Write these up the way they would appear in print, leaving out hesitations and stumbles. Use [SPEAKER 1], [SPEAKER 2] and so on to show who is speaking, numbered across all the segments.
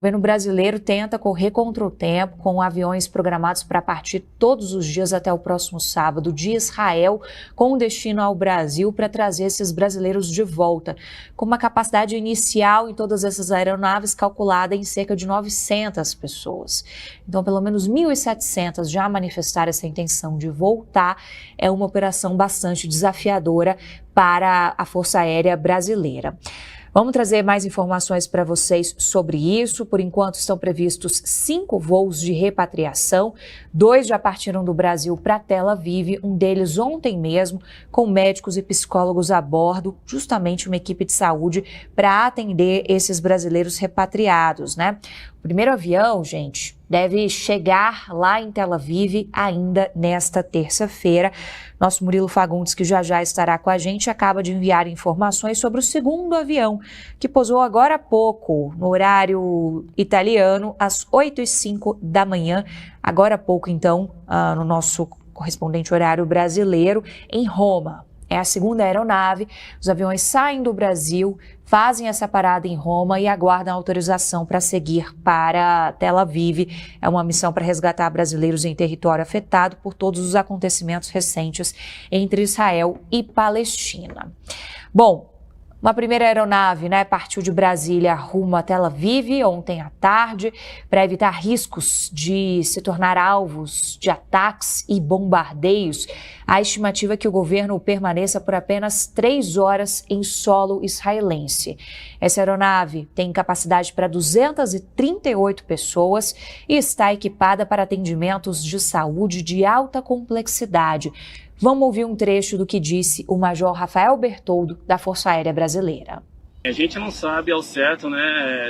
[SPEAKER 1] O governo brasileiro tenta correr contra o tempo, com aviões programados para partir todos os dias até o próximo sábado de Israel, com destino ao Brasil, para trazer esses brasileiros de volta, com uma capacidade inicial em todas essas aeronaves calculada em cerca de 900 pessoas. Então, pelo menos 1.700 já manifestaram essa intenção de voltar. É uma operação bastante desafiadora para a Força Aérea Brasileira. Vamos trazer mais informações para vocês sobre isso. Por enquanto, estão previstos 5 voos de repatriação. 2 já partiram do Brasil para Tel Aviv, um deles ontem mesmo, com médicos e psicólogos a bordo, justamente uma equipe de saúde para atender esses brasileiros repatriados, né? O primeiro avião, gente, deve chegar lá em Tel Aviv ainda nesta terça-feira. Nosso Murilo Fagundes, que já estará com a gente, acaba de enviar informações sobre o segundo avião, que pousou agora há pouco, no horário italiano, às 8h05 da manhã. Agora há pouco, então, no nosso correspondente horário brasileiro, em Roma. É a segunda aeronave. Os aviões saem do Brasil, fazem essa parada em Roma e aguardam autorização para seguir para Tel Aviv. É uma missão para resgatar brasileiros em território afetado por todos os acontecimentos recentes entre Israel e Palestina. Bom, uma primeira aeronave, partiu de Brasília rumo a Tel Aviv ontem à tarde para evitar riscos de se tornar alvos de ataques e bombardeios. A estimativa é que o governo permaneça por apenas 3 horas em solo israelense. Essa aeronave tem capacidade para 238 pessoas e está equipada para atendimentos de saúde de alta complexidade. Vamos ouvir um trecho do que disse o Major Rafael Bertoldo, da Força Aérea Brasileira.
[SPEAKER 2] A gente não sabe ao certo,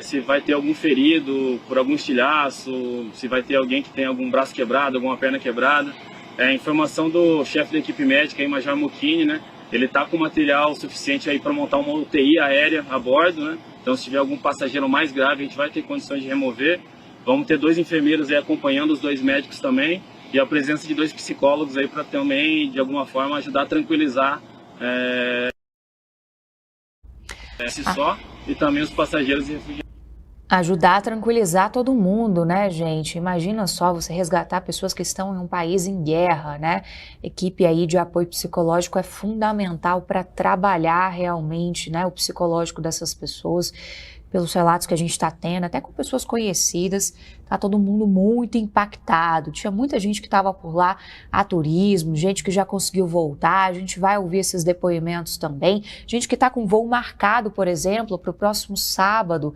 [SPEAKER 2] se vai ter algum ferido por algum estilhaço, se vai ter alguém que tem algum braço quebrado, alguma perna quebrada. A informação do chefe da equipe médica, aí, Major Mucchini, ele está com material suficiente aí para montar uma UTI aérea a bordo, Então, se tiver algum passageiro mais grave, a gente vai ter condições de remover. Vamos ter 2 enfermeiros aí acompanhando os 2 médicos também. E a presença de 2 psicólogos aí para também, de alguma forma, ajudar a tranquilizar e também os passageiros e refugiados.
[SPEAKER 1] Ajudar a tranquilizar todo mundo, gente? Imagina só você resgatar pessoas que estão em um país em guerra, Equipe aí de apoio psicológico é fundamental para trabalhar realmente, o psicológico dessas pessoas. Pelos relatos que a gente está tendo, até com pessoas conhecidas, tá todo mundo muito impactado. Tinha muita gente que estava por lá a turismo, gente que já conseguiu voltar, a gente vai ouvir esses depoimentos também. Gente que está com voo marcado, por exemplo, para o próximo sábado,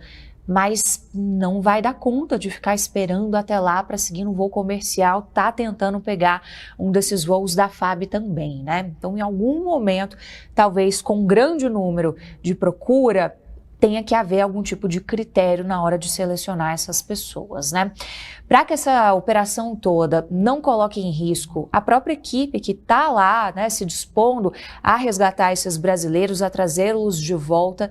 [SPEAKER 1] mas não vai dar conta de ficar esperando até lá para seguir no voo comercial, tá tentando pegar um desses voos da FAB também, Então, em algum momento, talvez com um grande número de procura, tenha que haver algum tipo de critério na hora de selecionar essas pessoas, Para que essa operação toda não coloque em risco a própria equipe que está lá, se dispondo a resgatar esses brasileiros, a trazê-los de volta,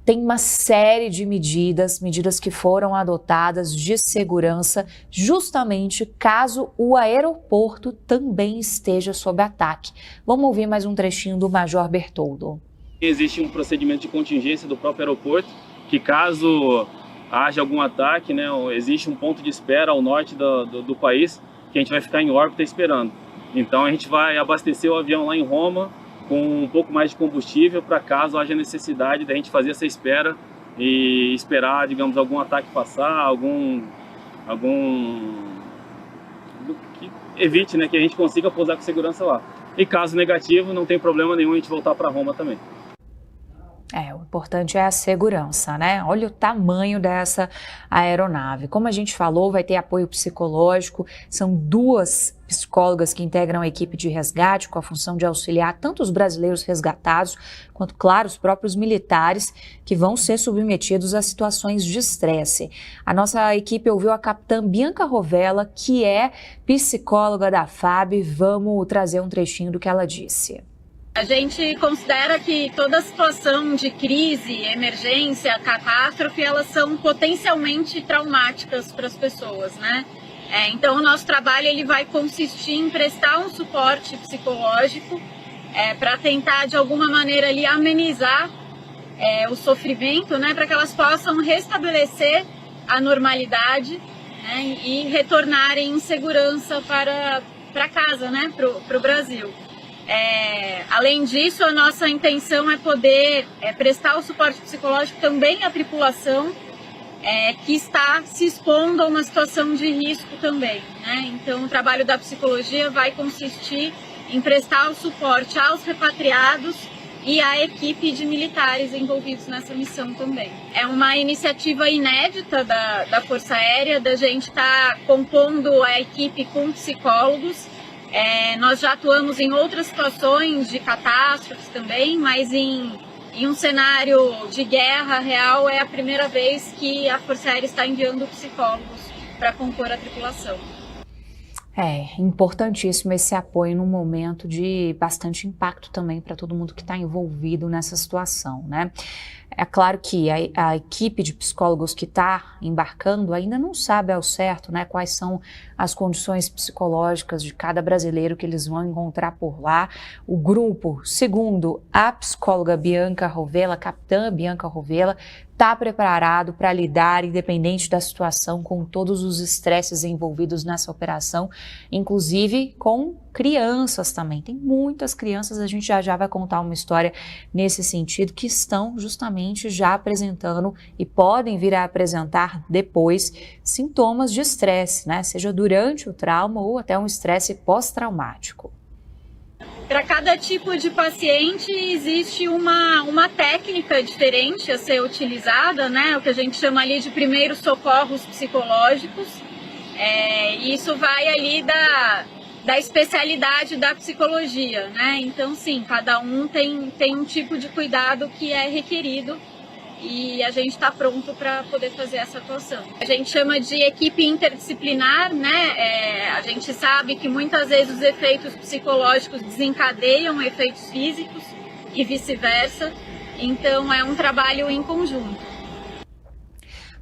[SPEAKER 1] tem uma série de medidas que foram adotadas de segurança, justamente caso o aeroporto também esteja sob ataque. Vamos ouvir mais um trechinho do Major Bertoldo.
[SPEAKER 2] Existe um procedimento de contingência do próprio aeroporto, que caso haja algum ataque, existe um ponto de espera ao norte do país, que a gente vai ficar em órbita esperando. Então a gente vai abastecer o avião lá em Roma com um pouco mais de combustível, para caso haja necessidade da gente fazer essa espera e esperar, digamos, algum ataque passar, algum que evite, que a gente consiga pousar com segurança lá. E caso negativo, não tem problema nenhum a gente voltar para Roma também.
[SPEAKER 1] O importante é a segurança, Olha o tamanho dessa aeronave. Como a gente falou, vai ter apoio psicológico, são 2 psicólogas que integram a equipe de resgate com a função de auxiliar tanto os brasileiros resgatados, quanto, claro, os próprios militares que vão ser submetidos a situações de estresse. A nossa equipe ouviu a capitã Bianca Rovella, que é psicóloga da FAB. Vamos trazer um trechinho do que ela disse.
[SPEAKER 3] A gente considera que toda situação de crise, emergência, catástrofe, elas são potencialmente traumáticas para as pessoas, Então o nosso trabalho ele vai consistir em prestar um suporte psicológico para tentar de alguma maneira ali amenizar o sofrimento, para que elas possam restabelecer à normalidade, né, e retornarem em segurança para casa, né, para o Brasil. Além disso, a nossa intenção é poder prestar o suporte psicológico também à tripulação que está se expondo a uma situação de risco também, né? Então, o trabalho da psicologia vai consistir em prestar o suporte aos repatriados e à equipe de militares envolvidos nessa missão também. É uma iniciativa inédita da Força Aérea, da gente estar compondo a equipe com psicólogos. Nós já atuamos em outras situações de catástrofes também, mas em um cenário de guerra real é a primeira vez que a Força Aérea está enviando psicólogos para compor a tripulação.
[SPEAKER 1] É importantíssimo esse apoio num momento de bastante impacto também para todo mundo que está envolvido nessa situação, né? É claro que a equipe de psicólogos que está embarcando ainda não sabe ao certo, né, quais são as condições psicológicas de cada brasileiro que eles vão encontrar por lá. O grupo, segundo a psicóloga Bianca Rovella, capitã Bianca Rovella, está preparado para lidar, independente da situação, com todos os estresses envolvidos nessa operação, inclusive com crianças também. Tem muitas crianças, a gente já vai contar uma história nesse sentido, que estão justamente já apresentando e podem vir a apresentar depois sintomas de estresse, né? Seja durante o trauma ou até um estresse pós-traumático.
[SPEAKER 3] Para cada tipo de paciente existe uma técnica diferente a ser utilizada, né? O que a gente chama ali de primeiros socorros psicológicos. Isso vai ali da especialidade da psicologia, né? Então, sim, cada um tem um tipo de cuidado que é requerido e a gente está pronto para poder fazer essa atuação. A gente chama de equipe interdisciplinar, né? A gente sabe que muitas vezes os efeitos psicológicos desencadeiam efeitos físicos e vice-versa, então é um trabalho em conjunto.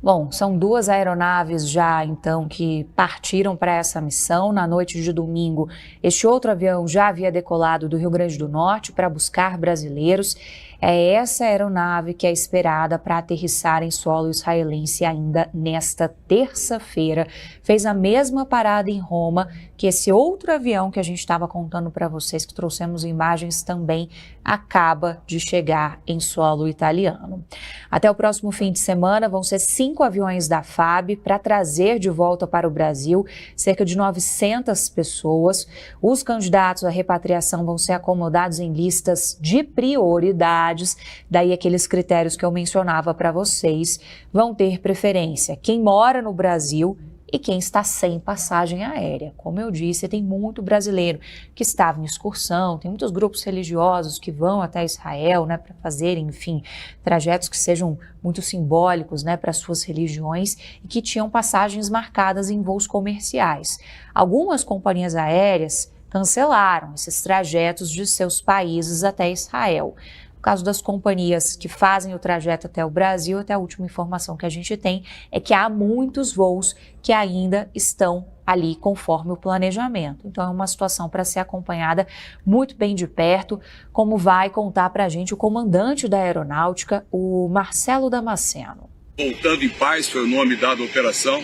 [SPEAKER 1] Bom, são 2 aeronaves já, então, que partiram para essa missão. Na noite de domingo, este outro avião já havia decolado do Rio Grande do Norte para buscar brasileiros. É essa aeronave que é esperada para aterrissar em solo israelense ainda nesta terça-feira. Fez a mesma parada em Roma que esse outro avião que a gente estava contando para vocês, que trouxemos imagens também, acaba de chegar em solo italiano. Até o próximo fim de semana vão ser 5 aviões da FAB para trazer de volta para o Brasil cerca de 900 pessoas. Os candidatos à repatriação vão ser acomodados em listas de prioridades, daí aqueles critérios que eu mencionava para vocês vão ter preferência. Quem mora no Brasil e quem está sem passagem aérea. Como eu disse, tem muito brasileiro que estava em excursão, tem muitos grupos religiosos que vão até Israel, né, para fazerem, enfim, trajetos que sejam muito simbólicos, né, para suas religiões e que tinham passagens marcadas em voos comerciais. Algumas companhias aéreas cancelaram esses trajetos de seus países até Israel. No caso das companhias que fazem o trajeto até o Brasil, até a última informação que a gente tem é que há muitos voos que ainda estão ali conforme o planejamento. Então é uma situação para ser acompanhada muito bem de perto, como vai contar para a gente o comandante da aeronáutica, o Marcelo Damasceno.
[SPEAKER 4] Voltando em Paz foi o nome dado à operação.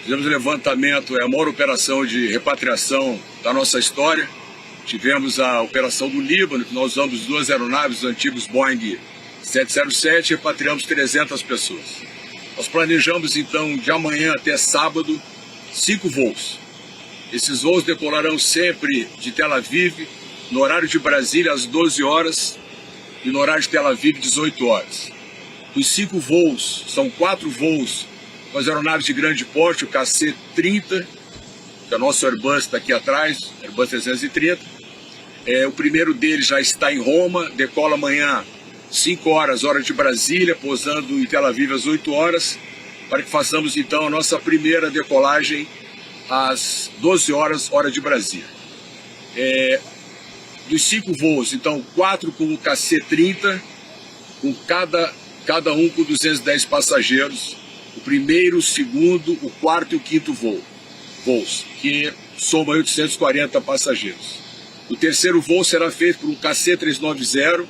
[SPEAKER 4] Fizemos levantamento, é a maior operação de repatriação da nossa história. Tivemos a operação do Líbano, que nós usamos 2 aeronaves antigos Boeing 707, repatriamos 300 pessoas. Nós planejamos então de amanhã até sábado 5 voos. Esses voos decolarão sempre de Tel Aviv, no horário de Brasília às 12 horas e no horário de Tel Aviv 18 horas. Os 5 voos, são 4 voos com as aeronaves de grande porte, o KC-30, que é o nosso Airbus está aqui atrás, Airbus 330. O primeiro deles já está em Roma, decola amanhã 5 horas, hora de Brasília, pousando em Tel Aviv às 8 horas, para que façamos então a nossa primeira decolagem às 12 horas, hora de Brasília. Dos 5 voos, então 4 com o KC-30, com cada um com 210 passageiros, o primeiro, o segundo, o quarto e o quinto voos, que soma 840 passageiros. O terceiro voo será feito por um KC-390,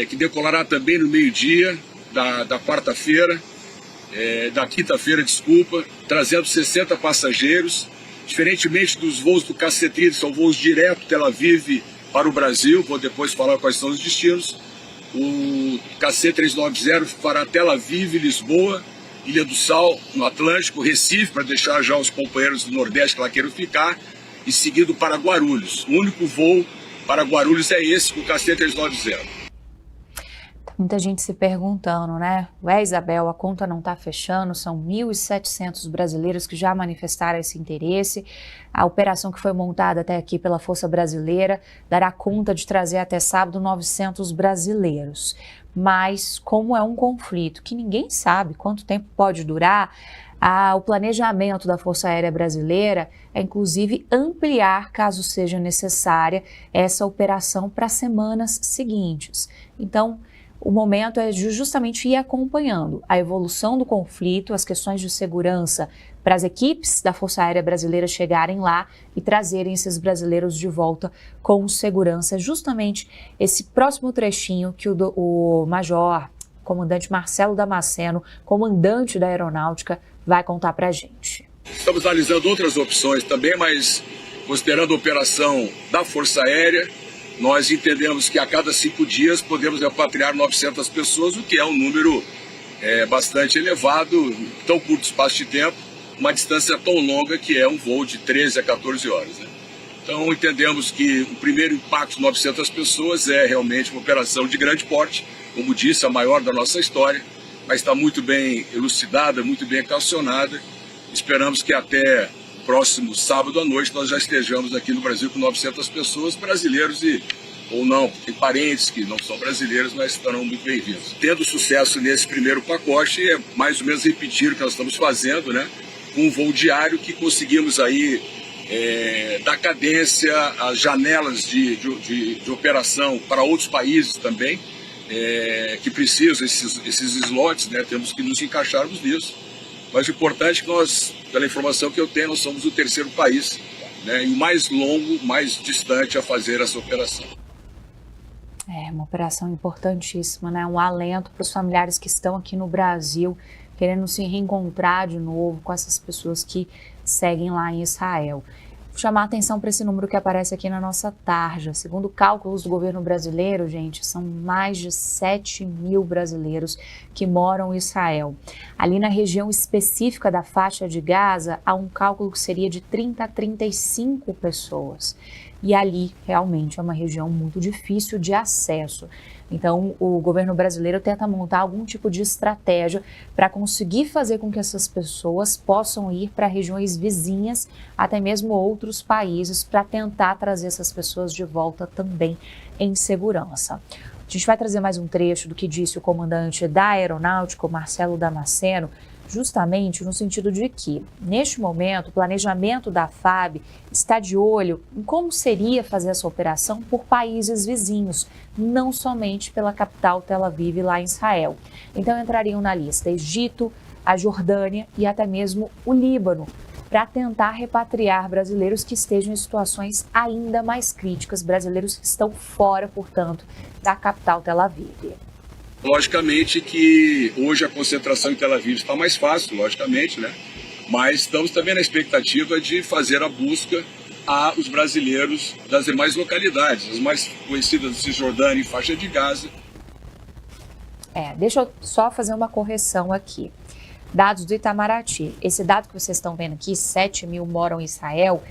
[SPEAKER 4] que decolará também no meio-dia da quarta-feira, da quinta-feira, trazendo 60 passageiros. Diferentemente dos voos do KC-30, são voos direto Tel Aviv para o Brasil, vou depois falar quais são os destinos. O KC-390 para Tel Aviv, Lisboa, Ilha do Sal, no Atlântico, Recife, para deixar já os companheiros do Nordeste que lá queiram ficar, e seguido para Guarulhos. O único voo para Guarulhos é esse, o KC-390.
[SPEAKER 1] Muita gente se perguntando, né? Ué, Isabel, a conta não está fechando, são 1.700 brasileiros que já manifestaram esse interesse. A operação que foi montada até aqui pela Força Brasileira dará conta de trazer até sábado 900 brasileiros. Mas como é um conflito que ninguém sabe quanto tempo pode durar, o planejamento da Força Aérea Brasileira é, inclusive, ampliar, caso seja necessária, essa operação para as semanas seguintes. Então, o momento é justamente ir acompanhando a evolução do conflito, as questões de segurança para as equipes da Força Aérea Brasileira chegarem lá e trazerem esses brasileiros de volta com segurança. Justamente esse próximo trechinho que o Major, comandante Marcelo Damasceno, comandante da Aeronáutica, vai contar para a gente.
[SPEAKER 4] Estamos analisando outras opções também, mas considerando a operação da Força Aérea, nós entendemos que a cada 5 dias podemos repatriar 900 pessoas, o que é um número bastante elevado, em tão curto espaço de tempo, uma distância tão longa que é um voo de 13 a 14 horas. Né? Então entendemos que o primeiro impacto de 900 pessoas é realmente uma operação de grande porte, como disse, a maior da nossa história, mas está muito bem elucidada, muito bem equacionada. Esperamos que até próximo sábado à noite nós já estejamos aqui no Brasil com 900 pessoas, brasileiros ou não, tem parentes que não são brasileiros, mas estarão muito bem-vindos. Tendo sucesso nesse primeiro pacote, é mais ou menos repetir o que nós estamos fazendo, né? Com um voo diário que conseguimos aí dar cadência às janelas de operação para outros países também, que precisam esses slots, né? Temos que nos encaixarmos nisso. Mas o importante é que nós, pela informação que eu tenho, nós somos o terceiro país, né, e o mais longo, mais distante a fazer essa operação.
[SPEAKER 1] É uma operação importantíssima, né? Um alento para os familiares que estão aqui no Brasil, querendo se reencontrar de novo com essas pessoas que seguem lá em Israel. Vou chamar a atenção para esse número que aparece aqui na nossa tarja. Segundo cálculos do governo brasileiro, gente, são mais de 7 mil brasileiros que moram em Israel. Ali na região específica da faixa de Gaza, há um cálculo que seria de 30 a 35 pessoas. E ali, realmente, é uma região muito difícil de acesso. Então, o governo brasileiro tenta montar algum tipo de estratégia para conseguir fazer com que essas pessoas possam ir para regiões vizinhas, até mesmo outros países, para tentar trazer essas pessoas de volta também em segurança. A gente vai trazer mais um trecho do que disse o comandante da Aeronáutica, Marcelo Damasceno, justamente no sentido de que, neste momento, o planejamento da FAB está de olho em como seria fazer essa operação por países vizinhos, não somente pela capital Tel Aviv, lá em Israel. Então entrariam na lista Egito, a Jordânia e até mesmo o Líbano, para tentar repatriar brasileiros que estejam em situações ainda mais críticas, brasileiros que estão fora, portanto, da capital Tel Aviv.
[SPEAKER 4] Logicamente que hoje a concentração em Tel Aviv está mais fácil, logicamente, né? Mas estamos também na expectativa de fazer a busca aos brasileiros das demais localidades, as mais conhecidas de Cisjordânia e faixa de Gaza.
[SPEAKER 1] Deixa eu só fazer uma correção aqui. Dados do Itamaraty. Esse dado que vocês estão vendo aqui, 7 mil moram em Israel,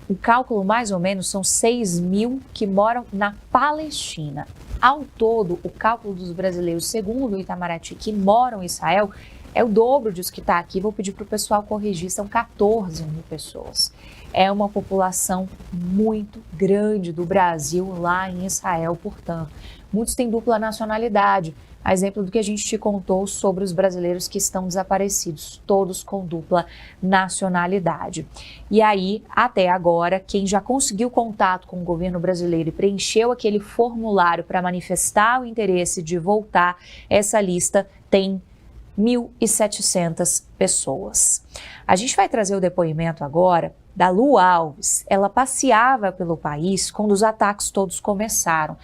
[SPEAKER 1] o cálculo mais ou menos são 6 mil que moram na Palestina. Ao todo, o cálculo dos brasileiros, segundo o Itamaraty, que moram em Israel, é o dobro disso que está aqui. Vou pedir para o pessoal corrigir, são 14 mil pessoas. É uma população muito grande do Brasil lá em Israel, portanto. Muitos têm dupla nacionalidade, a exemplo do que a gente te contou sobre os brasileiros que estão desaparecidos, todos com dupla nacionalidade. E aí, até agora, quem já conseguiu contato com o governo brasileiro e preencheu aquele formulário para manifestar o interesse de voltar, essa lista tem 1.700 pessoas. A gente vai trazer o depoimento agora da Lu Alves. Ela passeava pelo país quando os ataques todos começaram.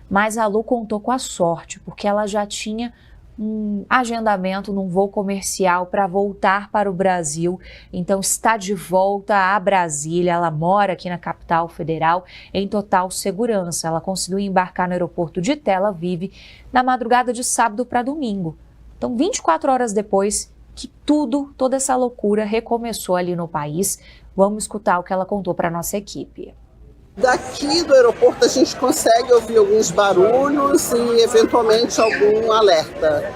[SPEAKER 1] Mas a Lu contou com a sorte, porque ela já tinha um agendamento num voo comercial para voltar para o Brasil. Então está de volta a Brasília. Ela mora aqui na capital federal em total segurança. Ela conseguiu embarcar no aeroporto de Tel Aviv na madrugada de sábado para domingo. Então 24 horas depois que toda essa loucura recomeçou ali no país. Vamos escutar o que ela contou para a nossa equipe.
[SPEAKER 5] Daqui do aeroporto a gente consegue ouvir alguns barulhos e eventualmente algum alerta.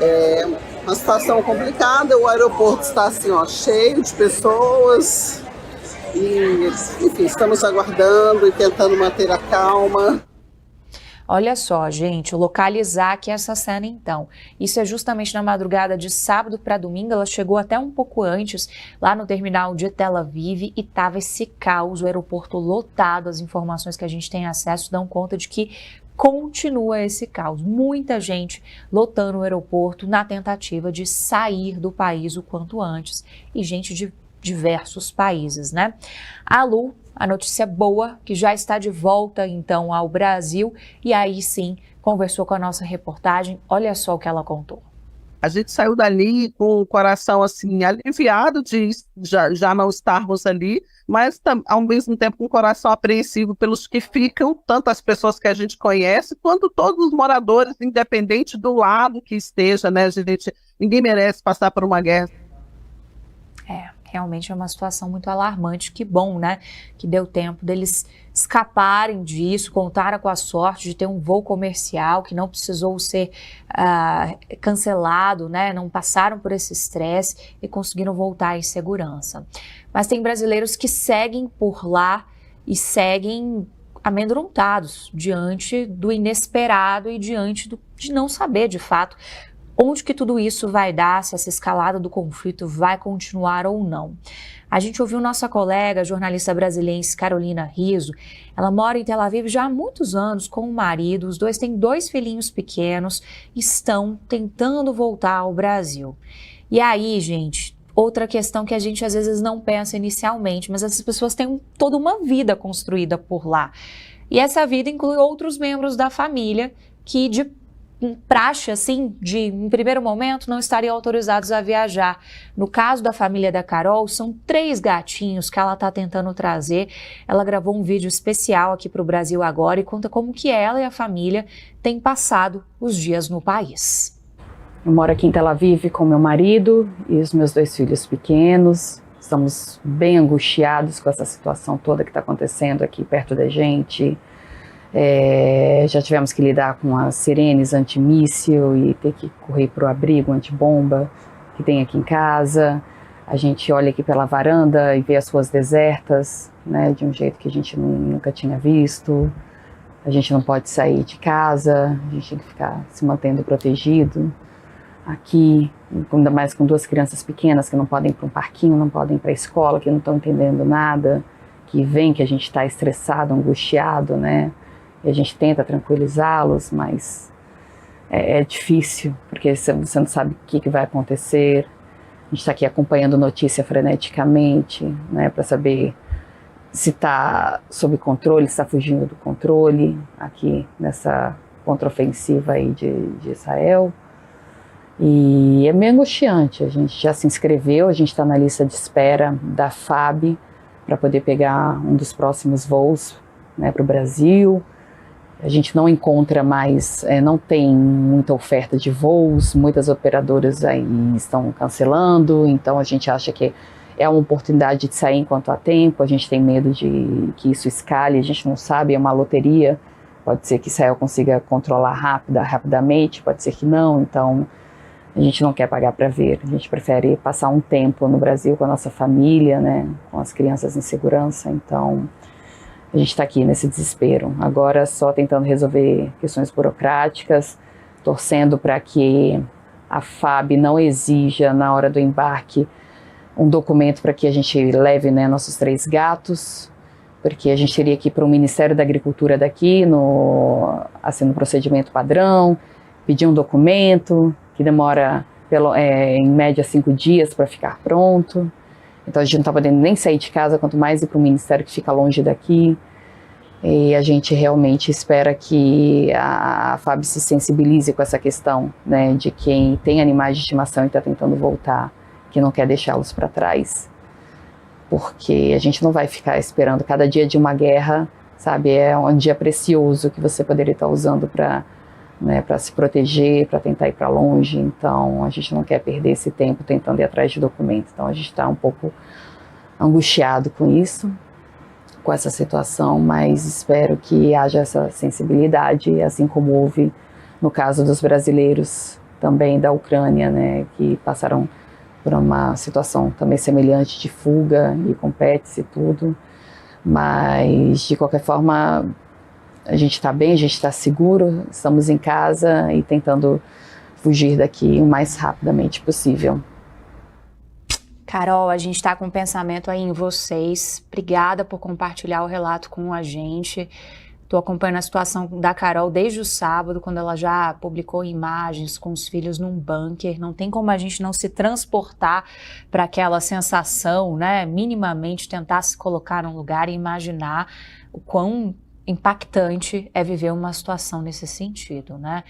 [SPEAKER 5] É uma situação complicada, o aeroporto está assim, cheio de pessoas e, enfim, estamos aguardando e tentando manter a calma.
[SPEAKER 1] Olha só, gente, localizar aqui essa cena então. Isso é justamente na madrugada de sábado para domingo. Ela chegou até um pouco antes lá no terminal de Tel Aviv e estava esse caos, o aeroporto lotado. As informações que a gente tem acesso dão conta de que continua esse caos. Muita gente lotando o aeroporto na tentativa de sair do país o quanto antes. E gente de diversos países, né? A Lu, a notícia boa, que já está de volta então ao Brasil e aí sim conversou com a nossa reportagem. Olha só o que ela contou.
[SPEAKER 5] A gente saiu dali com o coração assim aliviado de já não estarmos ali, mas ao mesmo tempo com o coração apreensivo pelos que ficam, tanto as pessoas que a gente conhece, quanto todos os moradores, independente do lado que esteja, né, gente? Ninguém merece passar por uma guerra.
[SPEAKER 1] Realmente é uma situação muito alarmante. Que bom, né? Que deu tempo deles escaparem disso, contaram com a sorte de ter um voo comercial que não precisou ser cancelado, né? Não passaram por esse estresse e conseguiram voltar em segurança. Mas tem brasileiros que seguem por lá e seguem amedrontados diante do inesperado e diante de não saber de fato onde que tudo isso vai dar, se essa escalada do conflito vai continuar ou não. A gente ouviu nossa colega, jornalista brasileira Carolina Rizzo. Ela mora em Tel Aviv já há muitos anos com o marido. Os dois têm 2 filhinhos pequenos e estão tentando voltar ao Brasil. E aí, gente, outra questão que a gente às vezes não pensa inicialmente, mas essas pessoas têm toda uma vida construída por lá. E essa vida inclui outros membros da família que de praxe, assim, em primeiro momento, não estariam autorizados a viajar. No caso da família da Carol, são 3 gatinhos que ela está tentando trazer. Ela gravou um vídeo especial aqui para o Brasil agora e conta como que ela e a família têm passado os dias no país.
[SPEAKER 6] Eu moro aqui em Tel Aviv com meu marido e os meus 2 filhos pequenos. Estamos bem angustiados com essa situação toda que está acontecendo aqui perto da gente. Já tivemos que lidar com as sirenes antimíssil e ter que correr para o abrigo antibomba que tem aqui em casa. A gente olha aqui pela varanda e vê as ruas desertas, né, de um jeito que a gente nunca tinha visto. A gente não pode sair de casa, a gente tem que ficar se mantendo protegido aqui, ainda mais com 2 crianças pequenas que não podem ir para um parquinho, não podem ir para a escola, que não estão entendendo nada, que vem que a gente está estressado, angustiado, né? E a gente tenta tranquilizá-los, mas é difícil, porque você não sabe o que vai acontecer. A gente está aqui acompanhando notícia freneticamente, né, para saber se está sob controle, se está fugindo do controle, aqui nessa contraofensiva aí de Israel. E é meio angustiante. A gente já se inscreveu, a gente está na lista de espera da FAB para poder pegar um dos próximos voos, né, para o Brasil. A gente não encontra mais, não tem muita oferta de voos, muitas operadoras aí estão cancelando, então a gente acha que é uma oportunidade de sair enquanto há tempo. A gente tem medo de que isso escale, a gente não sabe, é uma loteria, pode ser que Israel consiga controlar rapidamente, pode ser que não, então a gente não quer pagar para ver, a gente prefere passar um tempo no Brasil com a nossa família, né, com as crianças em segurança, então a gente está aqui nesse desespero, agora só tentando resolver questões burocráticas, torcendo para que a FAB não exija na hora do embarque um documento para que a gente leve, né, nossos 3 gatos, porque a gente teria que ir para o Ministério da Agricultura daqui, no procedimento padrão, pedir um documento que demora em média 5 dias para ficar pronto. Então a gente não está podendo nem sair de casa, quanto mais ir para o ministério que fica longe daqui. E a gente realmente espera que a FAB se sensibilize com essa questão, né, de quem tem animais de estimação e está tentando voltar, que não quer deixá-los para trás. Porque a gente não vai ficar esperando cada dia de uma guerra, sabe? É um dia precioso que você poderia estar usando para, né, para se proteger, para tentar ir para longe. Então, a gente não quer perder esse tempo tentando ir atrás de documentos. Então, a gente está um pouco angustiado com isso, com essa situação, mas espero que haja essa sensibilidade, assim como houve no caso dos brasileiros também da Ucrânia, né, que passaram por uma situação também semelhante de fuga e com pets e tudo. Mas, de qualquer forma, a gente está bem, a gente está seguro, estamos em casa e tentando fugir daqui o mais rapidamente possível.
[SPEAKER 1] Carol, a gente está com um pensamento aí em vocês. Obrigada por compartilhar o relato com a gente. Estou acompanhando a situação da Carol desde o sábado, quando ela já publicou imagens com os filhos num bunker. Não tem como a gente não se transportar para aquela sensação, né? Minimamente tentar se colocar num lugar e imaginar o quão impactante é viver uma situação nesse sentido, né?